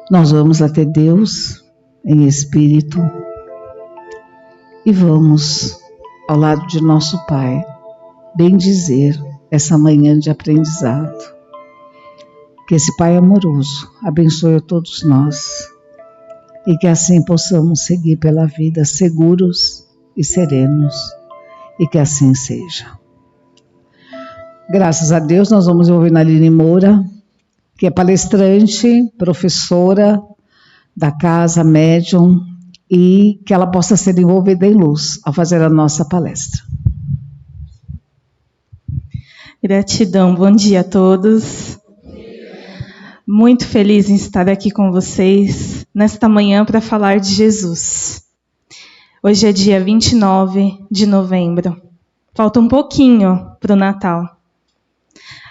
Nós vamos até Deus em espírito e vamos ao lado de nosso Pai bendizer essa manhã de aprendizado. Que esse Pai amoroso abençoe a todos nós e que assim possamos seguir pela vida seguros e serenos e que assim seja. Graças a Deus nós vamos ouvir a Aline Moura, que é palestrante, professora da Casa Médium, e que ela possa ser envolvida em luz ao fazer a nossa palestra. Gratidão, bom dia a todos. Muito feliz em estar aqui com vocês nesta manhã para falar de Jesus. Hoje é dia 29 de novembro. Falta um pouquinho para o Natal.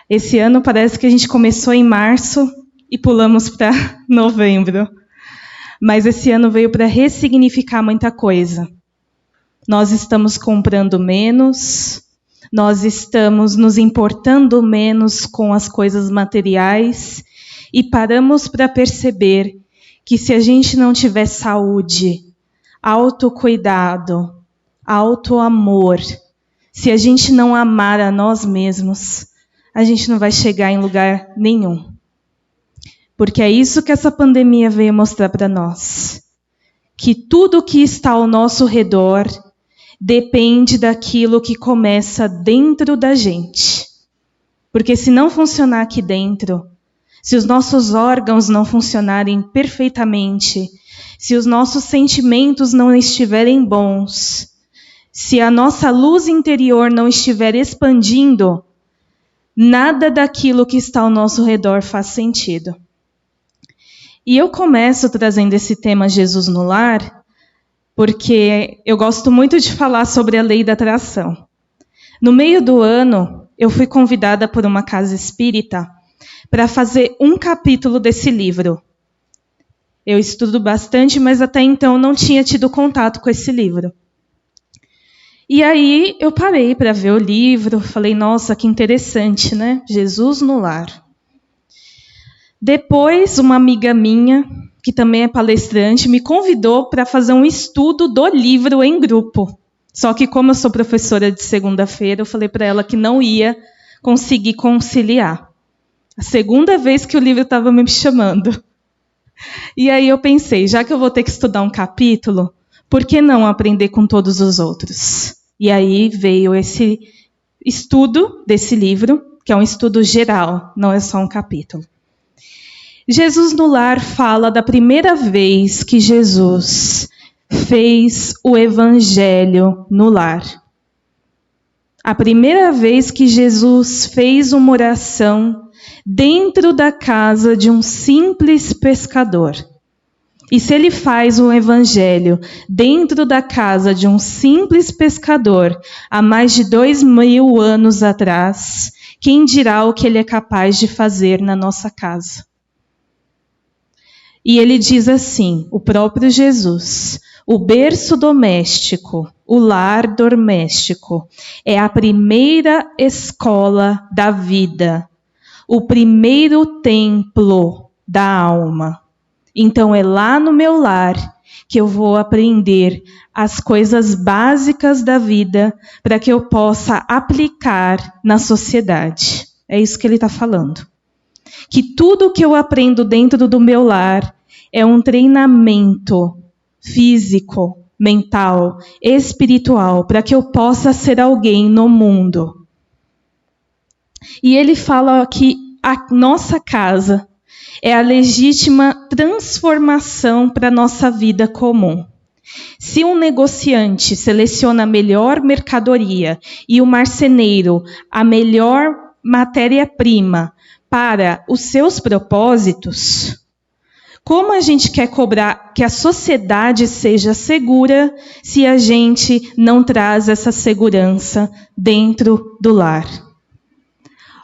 Esse ano parece que a gente começou em março e pulamos para novembro. Mas esse ano veio para ressignificar muita coisa. Nós estamos comprando menos, nós estamos nos importando menos com as coisas materiais e paramos para perceber que se a gente não tiver saúde, autocuidado, autoamor, se a gente não amar a nós mesmos, a gente não vai chegar em lugar nenhum. Porque é isso que essa pandemia veio mostrar para nós. Que tudo que está ao nosso redor depende daquilo que começa dentro da gente. Porque se não funcionar aqui dentro, se os nossos órgãos não funcionarem perfeitamente, se os nossos sentimentos não estiverem bons, se a nossa luz interior não estiver expandindo, nada daquilo que está ao nosso redor faz sentido. E eu começo trazendo esse tema Jesus no Lar, porque eu gosto muito de falar sobre a lei da atração. No meio do ano, eu fui convidada por uma casa espírita para fazer um capítulo desse livro. Eu estudo bastante, mas até então não tinha tido contato com esse livro. E aí eu parei para ver o livro, falei, nossa, que interessante, né? Jesus no Lar. Depois, uma amiga minha, que também é palestrante, me convidou para fazer um estudo do livro em grupo. Só que como eu sou professora de segunda-feira, eu falei para ela que não ia conseguir conciliar. A segunda vez que o livro estava me chamando. E aí eu pensei, já que eu vou ter que estudar um capítulo, por que não aprender com todos os outros? E aí veio esse estudo desse livro, que é um estudo geral, não é só um capítulo. Jesus no Lar fala da primeira vez que Jesus fez o evangelho no lar. A primeira vez que Jesus fez uma oração dentro da casa de um simples pescador. E se ele faz um evangelho dentro da casa de um simples pescador há mais de 2000 anos atrás, quem dirá o que ele é capaz de fazer na nossa casa? E ele diz assim, o próprio Jesus, o berço doméstico, o lar doméstico, é a primeira escola da vida, o primeiro templo da alma. Então é lá no meu lar que eu vou aprender as coisas básicas da vida para que eu possa aplicar na sociedade. É isso que ele está falando. Que tudo que eu aprendo dentro do meu lar é um treinamento físico, mental, espiritual, para que eu possa ser alguém no mundo. E ele fala que a nossa casa é a legítima transformação para a nossa vida comum. Se um negociante seleciona a melhor mercadoria e o marceneiro a melhor matéria-prima para os seus propósitos, como a gente quer cobrar que a sociedade seja segura se a gente não traz essa segurança dentro do lar?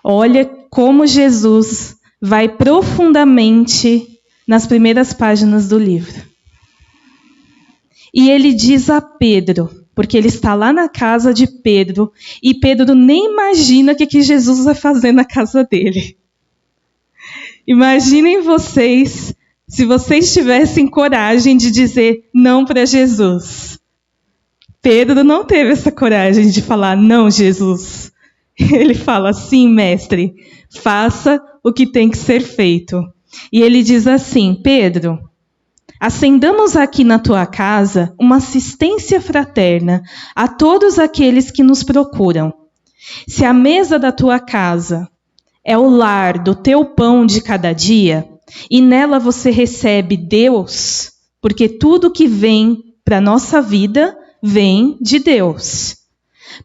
Olha como Jesus vai profundamente nas primeiras páginas do livro. E ele diz a Pedro, porque ele está lá na casa de Pedro, e Pedro nem imagina o que Jesus vai fazer na casa dele. Imaginem vocês se vocês tivessem coragem de dizer não para Jesus. Pedro não teve essa coragem de falar não, Jesus. Ele fala, sim, mestre, faça o que tem que ser feito. E ele diz assim, Pedro, acendamos aqui na tua casa uma assistência fraterna a todos aqueles que nos procuram. Se a mesa da tua casa é o lar do teu pão de cada dia, e nela você recebe Deus, porque tudo que vem para a nossa vida vem de Deus.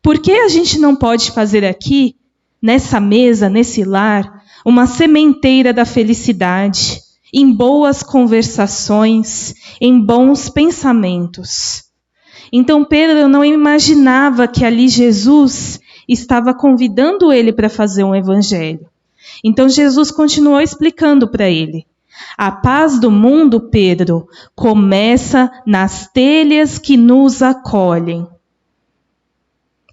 Por que a gente não pode fazer aqui, nessa mesa, nesse lar, uma sementeira da felicidade, em boas conversações, em bons pensamentos? Então Pedro não imaginava que ali Jesus estava convidando ele para fazer um evangelho. Então Jesus continuou explicando para ele. A paz do mundo, Pedro, começa nas telhas que nos acolhem.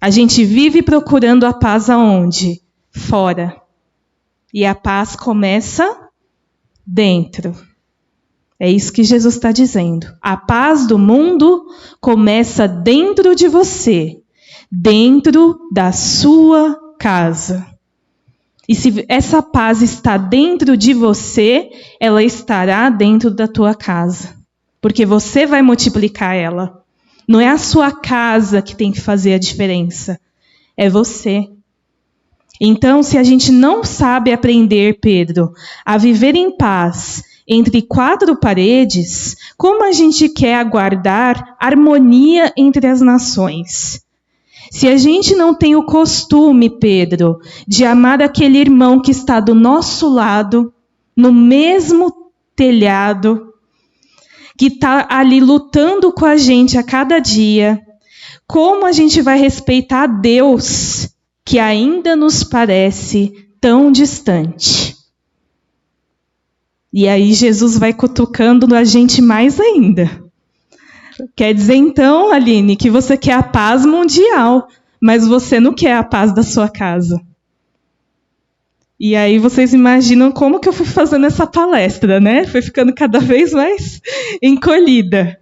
A gente vive procurando a paz aonde? Fora. E a paz começa dentro. É isso que Jesus está dizendo. A paz do mundo começa dentro de você, dentro da sua casa. E se essa paz está dentro de você, ela estará dentro da tua casa. Porque você vai multiplicar ela. Não é a sua casa que tem que fazer a diferença. É você. Então, se a gente não sabe aprender, Pedro, a viver em paz entre quatro paredes, como a gente quer aguardar harmonia entre as nações? Se a gente não tem o costume, Pedro, de amar aquele irmão que está do nosso lado, no mesmo telhado, que está ali lutando com a gente a cada dia, como a gente vai respeitar a Deus, que ainda nos parece tão distante? E aí Jesus vai cutucando a gente mais ainda. Quer dizer então, Aline, que você quer a paz mundial, mas você não quer a paz da sua casa. E aí vocês imaginam como que eu fui fazendo essa palestra, né? Foi ficando cada vez mais encolhida.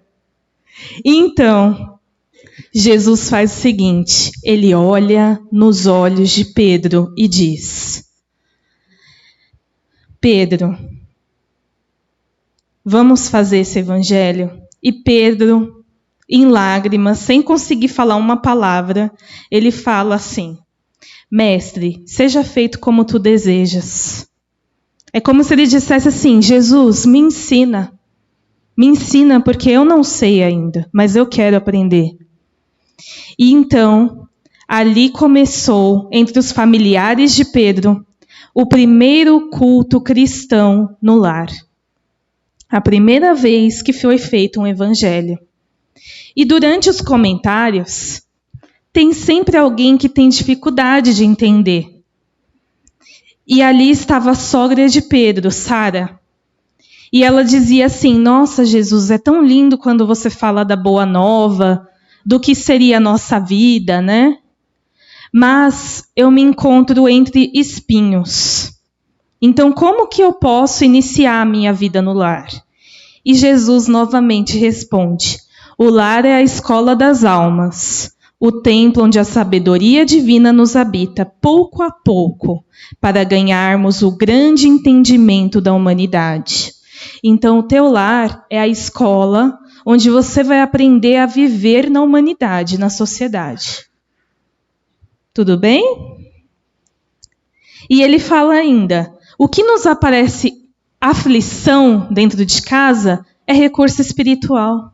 Então, Jesus faz o seguinte, ele olha nos olhos de Pedro e diz, Pedro, vamos fazer esse evangelho? E Pedro, em lágrimas, sem conseguir falar uma palavra, ele fala assim, mestre, seja feito como tu desejas. É como se ele dissesse assim, Jesus, me ensina porque eu não sei ainda, mas eu quero aprender. E então, ali começou, entre os familiares de Pedro, o primeiro culto cristão no lar. A primeira vez que foi feito um evangelho. E durante os comentários, tem sempre alguém que tem dificuldade de entender. E ali estava a sogra de Pedro, Sara. E ela dizia assim, nossa, Jesus, é tão lindo quando você fala da boa nova, do que seria a nossa vida, né? Mas eu me encontro entre espinhos. Então, como que eu posso iniciar a minha vida no lar? E Jesus novamente responde, o lar é a escola das almas, o templo onde a sabedoria divina nos habita, pouco a pouco, para ganharmos o grande entendimento da humanidade. Então, o teu lar é a escola onde você vai aprender a viver na humanidade, na sociedade. Tudo bem? E ele fala ainda, o que nos aparece aflição dentro de casa é recurso espiritual.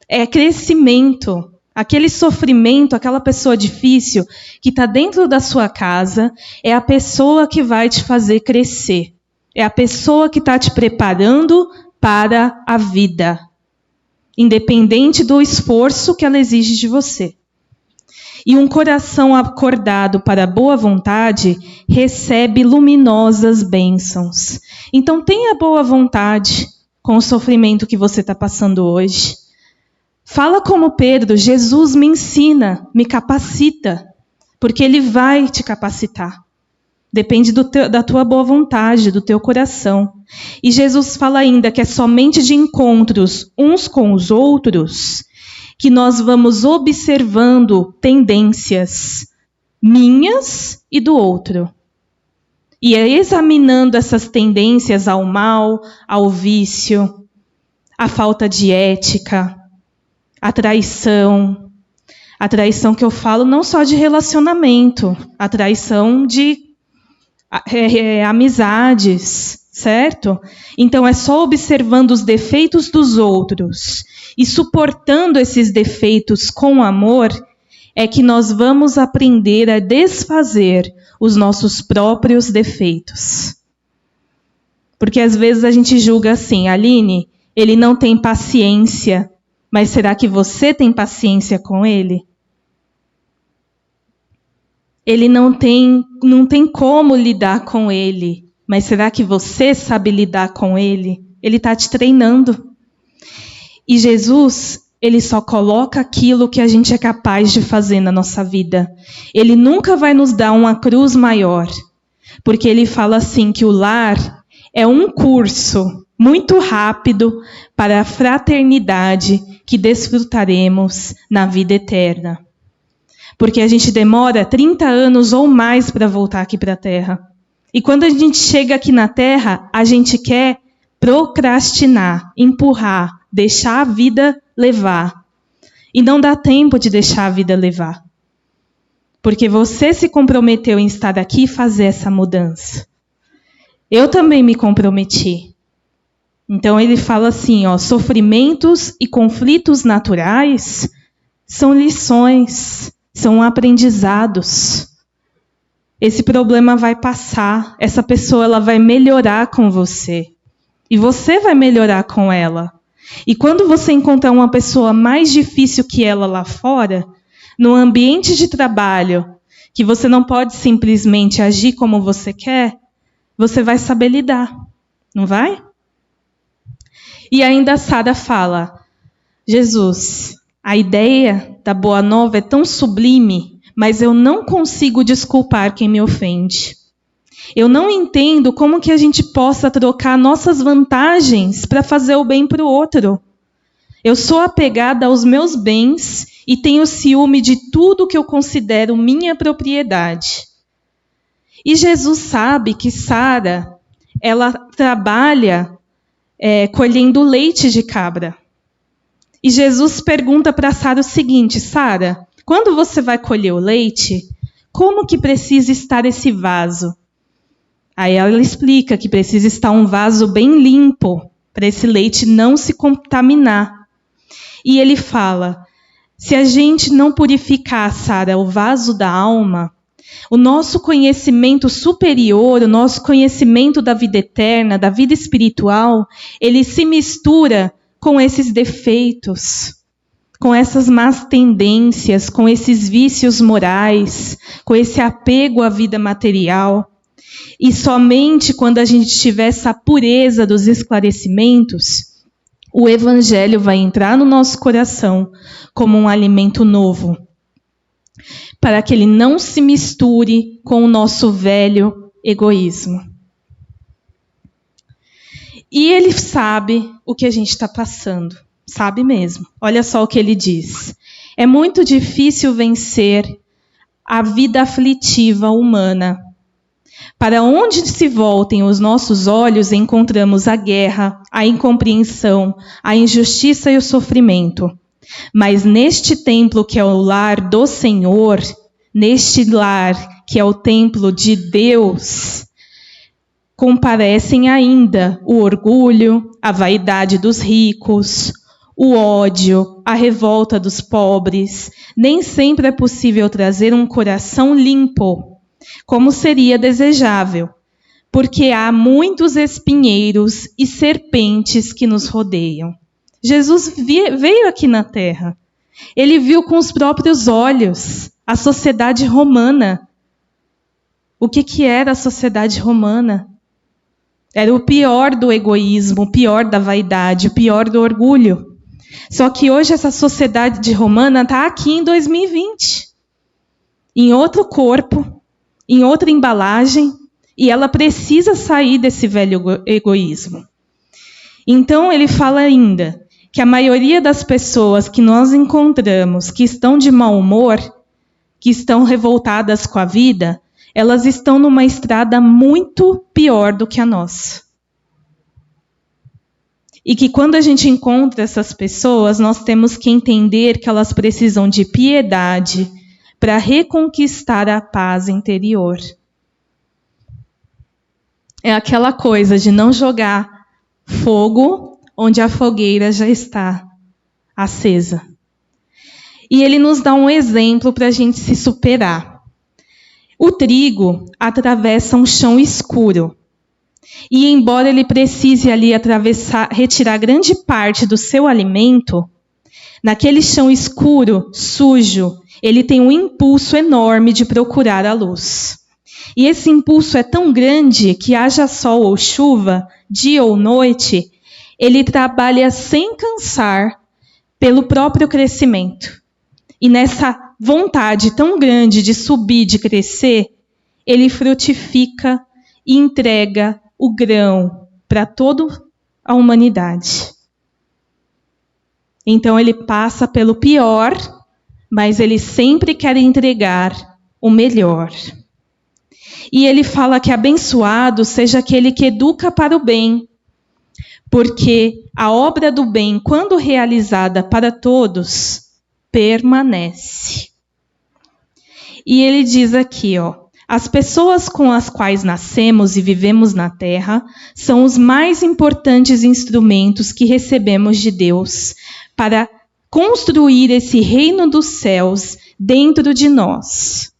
É crescimento. Aquele sofrimento, aquela pessoa difícil que está dentro da sua casa, é a pessoa que vai te fazer crescer. É a pessoa que está te preparando para a vida. Independente do esforço que ela exige de você. E um coração acordado para a boa vontade recebe luminosas bênçãos. Então tenha boa vontade com o sofrimento que você está passando hoje. Fala como Pedro, Jesus me ensina, me capacita, porque Ele vai te capacitar. Depende da tua boa vontade, do teu coração. E Jesus fala ainda que é somente de encontros uns com os outros que nós vamos observando tendências minhas e do outro. E é examinando essas tendências ao mal, ao vício, à falta de ética, à traição. A traição que eu falo não só de relacionamento, a traição de amizades, certo? Então é só observando os defeitos dos outros e suportando esses defeitos com amor é que nós vamos aprender a desfazer os nossos próprios defeitos. Porque às vezes a gente julga assim, Aline, ele não tem paciência, mas será que você tem paciência com ele? Ele não tem como lidar com ele, mas será que você sabe lidar com ele? Ele está te treinando. E Jesus, ele só coloca aquilo que a gente é capaz de fazer na nossa vida. Ele nunca vai nos dar uma cruz maior, porque ele fala assim que o lar é um curso muito rápido para a fraternidade que desfrutaremos na vida eterna. Porque a gente demora 30 anos ou mais para voltar aqui para a Terra. E quando a gente chega aqui na Terra, a gente quer procrastinar, empurrar, deixar a vida levar. E não dá tempo de deixar a vida levar. Porque você se comprometeu em estar aqui e fazer essa mudança. Eu também me comprometi. Então ele fala assim, sofrimentos e conflitos naturais são lições, são aprendizados. Esse problema vai passar, essa pessoa ela vai melhorar com você. E você vai melhorar com ela. E quando você encontrar uma pessoa mais difícil que ela lá fora, no ambiente de trabalho, que você não pode simplesmente agir como você quer, você vai saber lidar, não vai? E ainda a Sara fala, Jesus, a ideia da Boa Nova é tão sublime, mas eu não consigo desculpar quem me ofende. Eu não entendo como que a gente possa trocar nossas vantagens para fazer o bem para o outro. Eu sou apegada aos meus bens e tenho ciúme de tudo que eu considero minha propriedade. E Jesus sabe que Sara, ela trabalha colhendo leite de cabra. E Jesus pergunta para Sara o seguinte, Sara, quando você vai colher o leite, como que precisa estar esse vaso? Aí ela explica que precisa estar um vaso bem limpo, para esse leite não se contaminar. E ele fala, se a gente não purificar, Sara, o vaso da alma, o nosso conhecimento superior, o nosso conhecimento da vida eterna, da vida espiritual, ele se mistura com esses defeitos, com essas más tendências, com esses vícios morais, com esse apego à vida material. E somente quando a gente tiver essa pureza dos esclarecimentos, o Evangelho vai entrar no nosso coração como um alimento novo, para que ele não se misture com o nosso velho egoísmo. E ele sabe o que a gente está passando, sabe mesmo. Olha só o que ele diz. É muito difícil vencer a vida aflitiva humana. Para onde se voltem os nossos olhos, encontramos a guerra, a incompreensão, a injustiça e o sofrimento. Mas neste templo que é o lar do Senhor, neste lar que é o templo de Deus, comparecem ainda o orgulho, a vaidade dos ricos, o ódio, a revolta dos pobres. Nem sempre é possível trazer um coração limpo, como seria desejável, porque há muitos espinheiros e serpentes que nos rodeiam. Jesus veio aqui na Terra. Ele viu com os próprios olhos a sociedade romana. O que era a sociedade romana? Era o pior do egoísmo, o pior da vaidade, o pior do orgulho. Só que hoje essa sociedade romana está aqui em 2020. Em outro corpo, em outra embalagem E ela precisa sair desse velho egoísmo. Então ele fala ainda que a maioria das pessoas que nós encontramos que estão de mau humor, que estão revoltadas com a vida, elas estão numa estrada muito pior do que a nossa. E que quando a gente encontra essas pessoas, nós temos que entender que elas precisam de piedade para reconquistar a paz interior. É aquela coisa de não jogar fogo onde a fogueira já está acesa. E ele nos dá um exemplo para a gente se superar. O trigo atravessa um chão escuro. E embora ele precise ali retirar grande parte do seu alimento, naquele chão escuro, sujo, ele tem um impulso enorme de procurar a luz. E esse impulso é tão grande que, haja sol ou chuva, dia ou noite, ele trabalha sem cansar pelo próprio crescimento. E nessa vontade tão grande de subir, de crescer, ele frutifica e entrega o grão para toda a humanidade. Então ele passa pelo pior, mas ele sempre quer entregar o melhor. E ele fala que abençoado seja aquele que educa para o bem, porque a obra do bem, quando realizada para todos, permanece. E ele diz aqui, as pessoas com as quais nascemos e vivemos na Terra são os mais importantes instrumentos que recebemos de Deus para construir esse reino dos céus dentro de nós.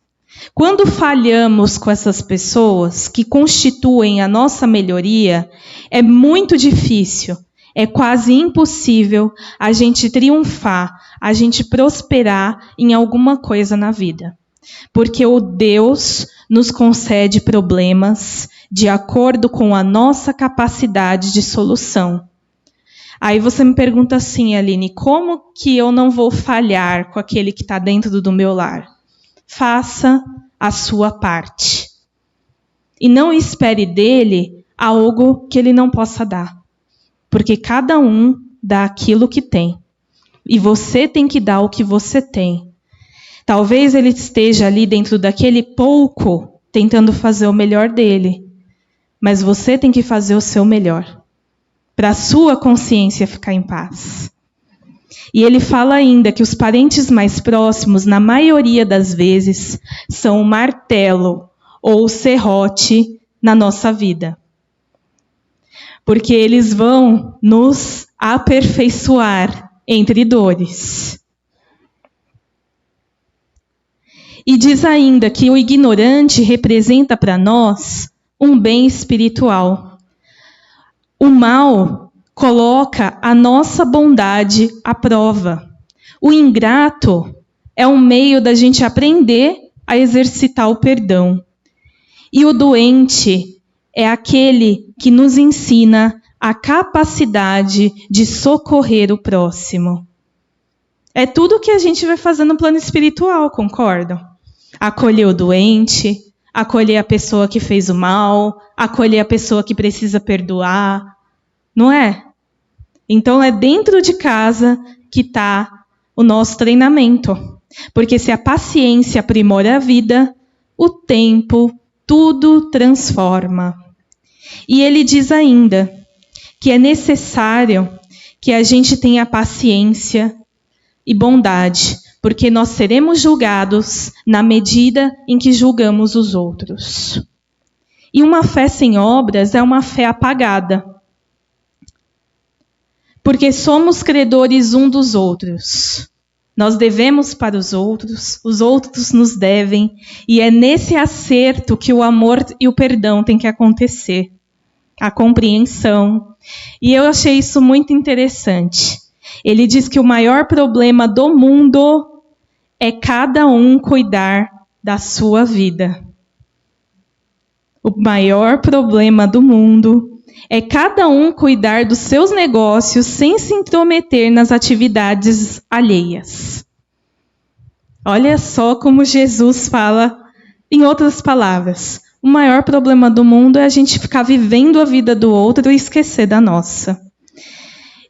Quando falhamos com essas pessoas que constituem a nossa melhoria, é muito difícil, é quase impossível a gente triunfar, a gente prosperar em alguma coisa na vida. Porque o Deus nos concede problemas de acordo com a nossa capacidade de solução. Aí você me pergunta assim, Aline, como que eu não vou falhar com aquele que está dentro do meu lar? Faça a sua parte. E não espere dele algo que ele não possa dar. Porque cada um dá aquilo que tem. E você tem que dar o que você tem. Talvez ele esteja ali dentro daquele pouco, tentando fazer o melhor dele. Mas você tem que fazer o seu melhor. Para a sua consciência ficar em paz. E ele fala ainda que os parentes mais próximos, na maioria das vezes, são o martelo ou o serrote na nossa vida. Porque eles vão nos aperfeiçoar entre dores. E diz ainda que o ignorante representa para nós um bem espiritual. O mal coloca a nossa bondade à prova. O ingrato é um meio da gente aprender a exercitar o perdão. E o doente é aquele que nos ensina a capacidade de socorrer o próximo. É tudo que a gente vai fazer no plano espiritual, concordam? Acolher o doente, acolher a pessoa que fez o mal, acolher a pessoa que precisa perdoar, não é? Então é dentro de casa que está o nosso treinamento. Porque se a paciência aprimora a vida, o tempo tudo transforma. E ele diz ainda que é necessário que a gente tenha paciência e bondade, porque nós seremos julgados na medida em que julgamos os outros. E uma fé sem obras é uma fé apagada. Porque somos credores um dos outros. Nós devemos para os outros nos devem, e é nesse acerto que o amor e o perdão têm que acontecer. A compreensão. E eu achei isso muito interessante. Ele diz que o maior problema do mundo é cada um cuidar da sua vida. O maior problema do mundo é cada um cuidar dos seus negócios sem se intrometer nas atividades alheias. Olha só como Jesus fala, em outras palavras, O maior problema do mundo é a gente ficar vivendo a vida do outro e esquecer da nossa.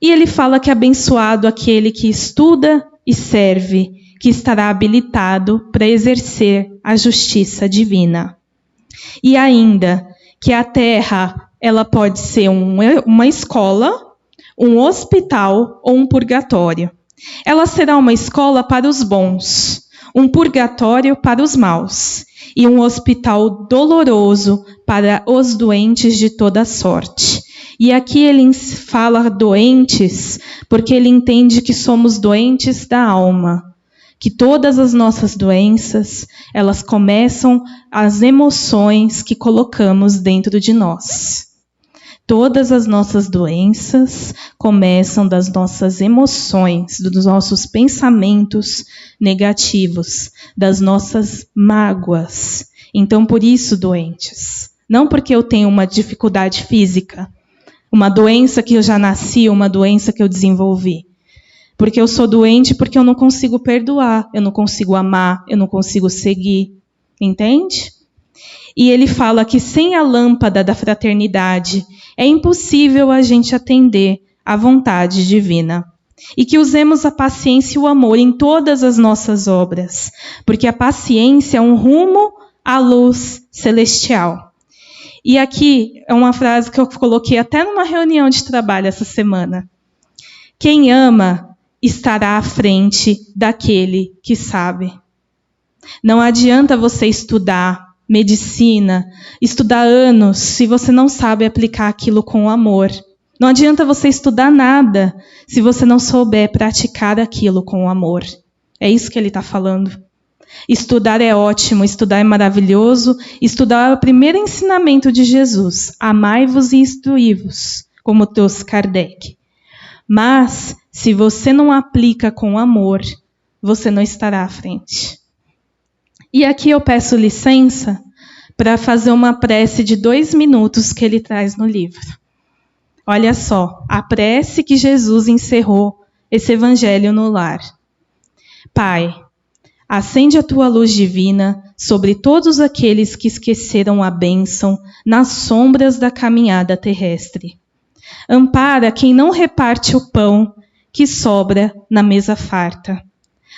E ele fala que é abençoado aquele que estuda e serve, que estará habilitado para exercer a justiça divina. E ainda que a terra ela pode ser uma escola, um hospital ou um purgatório. Ela será uma escola para os bons, um purgatório para os maus e um hospital doloroso para os doentes de toda sorte. E aqui ele fala doentes porque ele entende que somos doentes da alma. Que todas as nossas doenças, elas começam as emoções que colocamos dentro de nós. Todas as nossas doenças começam das nossas emoções, dos nossos pensamentos negativos, das nossas mágoas. Então, por isso, doentes. Não porque eu tenho uma dificuldade física, uma doença que eu já nasci, uma doença que eu desenvolvi. Porque eu sou doente porque eu não consigo perdoar, eu não consigo amar, eu não consigo seguir. Entende? E ele fala que sem a lâmpada da fraternidade é impossível a gente atender à vontade divina. E que usemos a paciência e o amor em todas as nossas obras, porque a paciência é um rumo à luz celestial. E aqui é uma frase que eu coloquei até numa reunião de trabalho essa semana. Quem ama estará à frente daquele que sabe. Não adianta você estudar medicina, estudar anos, se você não sabe aplicar aquilo com amor. Não adianta você estudar nada, se você não souber praticar aquilo com amor. É isso que ele está falando. Estudar é ótimo, estudar é maravilhoso, estudar é o primeiro ensinamento de Jesus. Amai-vos e instruí-vos, como trouxe Kardec. Mas, se você não aplica com amor, você não estará à frente. E aqui eu peço licença para fazer uma prece de 2 minutos que ele traz no livro. Olha só, a prece que Jesus encerrou esse evangelho no lar. Pai, acende a tua luz divina sobre todos aqueles que esqueceram a bênção nas sombras da caminhada terrestre. Ampara quem não reparte o pão que sobra na mesa farta.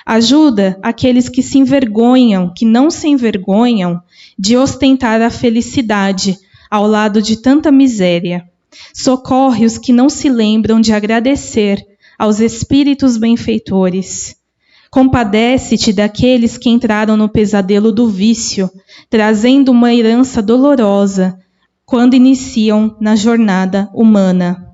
Ajuda aqueles que se envergonham, que não se envergonham de ostentar a felicidade ao lado de tanta miséria. Socorre os que não se lembram de agradecer aos espíritos benfeitores. Compadece-te daqueles que entraram no pesadelo do vício, trazendo uma herança dolorosa quando iniciam na jornada humana.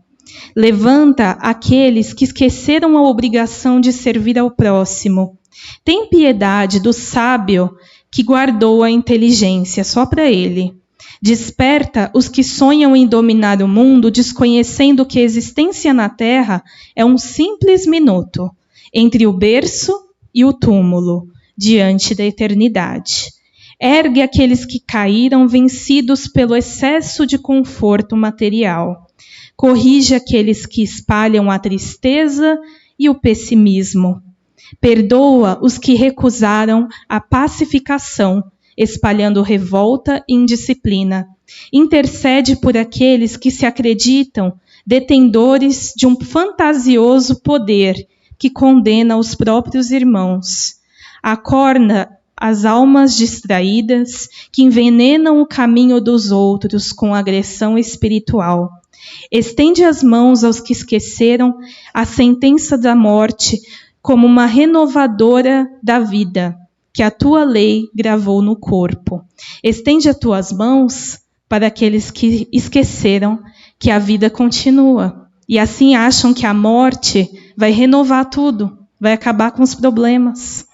Levanta aqueles que esqueceram a obrigação de servir ao próximo. Tem piedade do sábio que guardou a inteligência só para ele. Desperta os que sonham em dominar o mundo, desconhecendo que a existência na terra é um simples minuto entre o berço e o túmulo, diante da eternidade. Ergue aqueles que caíram vencidos pelo excesso de conforto material. Corrige aqueles que espalham a tristeza e o pessimismo. Perdoa os que recusaram a pacificação, espalhando revolta e indisciplina. Intercede por aqueles que se acreditam detentores de um fantasioso poder que condena os próprios irmãos. Acorda as almas distraídas que envenenam o caminho dos outros com agressão espiritual. Estende as mãos aos que esqueceram a sentença da morte como uma renovadora da vida, que a tua lei gravou no corpo. Estende as tuas mãos para aqueles que esqueceram que a vida continua. E assim acham que a morte vai renovar tudo, vai acabar com os problemas.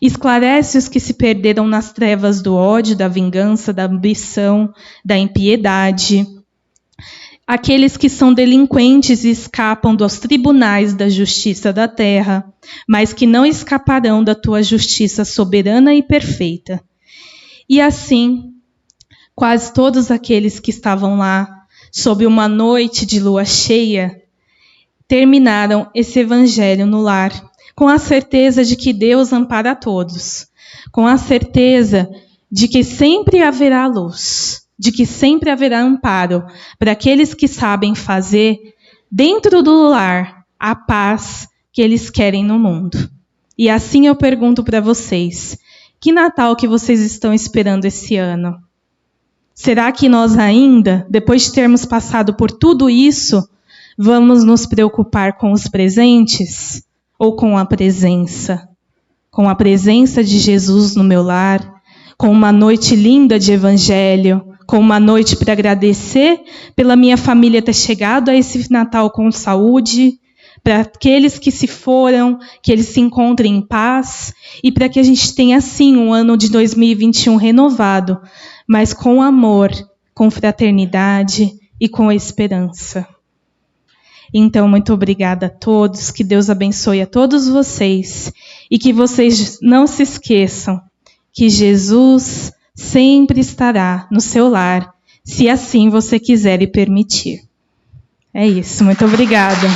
Esclarece os que se perderam nas trevas do ódio, da vingança, da ambição, da impiedade. Aqueles que são delinquentes e escapam dos tribunais da justiça da terra, mas que não escaparão da tua justiça soberana e perfeita. E assim, quase todos aqueles que estavam lá, sob uma noite de lua cheia, terminaram esse evangelho no lar, com a certeza de que Deus ampara a todos, com a certeza de que sempre haverá luz, de que sempre haverá amparo para aqueles que sabem fazer dentro do lar a paz que eles querem no mundo. E assim eu pergunto para vocês, que Natal que vocês estão esperando esse ano? Será que nós ainda, depois de termos passado por tudo isso, vamos nos preocupar com os presentes ou com a presença? Com a presença de Jesus no meu lar, com uma noite linda de evangelho, com uma noite para agradecer pela minha família ter chegado a esse Natal com saúde, para aqueles que se foram, que eles se encontrem em paz, e para que a gente tenha, sim, um ano de 2021 renovado, mas com amor, com fraternidade e com esperança. Então, muito obrigada a todos, que Deus abençoe a todos vocês, e que vocês não se esqueçam que Jesus sempre estará no seu lar, se assim você quiser e permitir. É isso, muito obrigada.